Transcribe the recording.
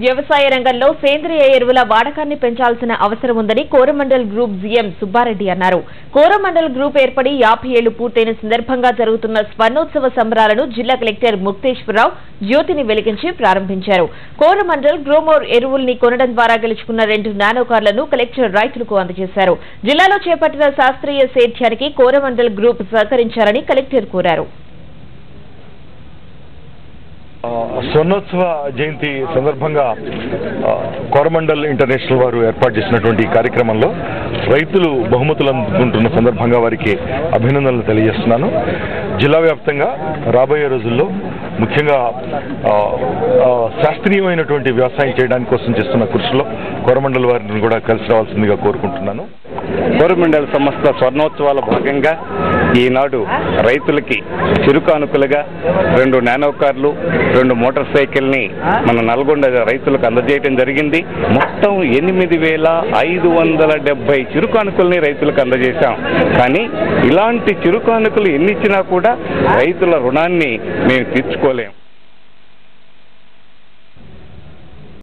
వ్యవసాయ రంగంలో సేంద్రియ ఎరువుల వాడకాన్ని పెంచాల్సిన అవసరం ఉందని కోరమండల్ గ్రూప్ జీఎం సుబ్బారెడ్డి అన్నారు. కోరమండల్ గ్రూప్ ఏర్పడి 50 ఏళ్లు పూర్తయిన సందర్భంగా జరుగుతున్న స్వర్ణోత్సవ సంబరాలను జిల్లా కలెక్టర్ ముక్తేశ్వరరావు జ్యోతిని వెలిగించి ప్రారంభించారు. కోరమండల్ గ్రోమోర్ ఎరువుల్ని కొనడం ద్వారా గెలుచుకున్న 2 నానో కార్లను కలెక్టర్ రైతులకు అందజేశారు. జిల్లాలో చేపట్టిన శాస్త్రీయ సేద్యానికి కోరమండల్ గ్రూప్ సహకరించాలని కలెక్టర్ కోరారు. స్వర్ణోత్సవ జయంతి సందర్భంగా కోరమండల్ ఇంటర్నేషనల్ వారు ఏర్పాటు చేసినటువంటి ఈ కార్యక్రమంలో రైతులు బహుమతులు అందుకుంటున్న సందర్భంగా వారికి అభినందనలు తెలియజేస్తున్నాను. జిల్లా వ్యాప్తంగా రాబోయే రోజుల్లో ముఖ్యంగా శాస్త్రీయమైనటువంటి వ్యవసాయం చేయడానికి కోసం చేస్తున్న కృషిలో కోరమండల్ వారిని కూడా కలిసి రావాల్సిందిగా కోరుకుంటున్నాను. కోరమండల్ సంస్థ స్వర్ణోత్సవాల భాగంగా ఈనాడు రైతులకి చిరుకానుకలుగా 2 నానో కార్లు 2 మోటార్ సైకిల్ని మన నల్గొండ రైతులకు అందజేయడం జరిగింది. మొత్తం 8,570 చిరుకానుకల్ని రైతులకు అందజేశాం. కానీ ఇలాంటి చిరుకానుకలు ఎన్నిచ్చినా కూడా రైతుల రుణాన్ని మేము తీర్చుకోలేం.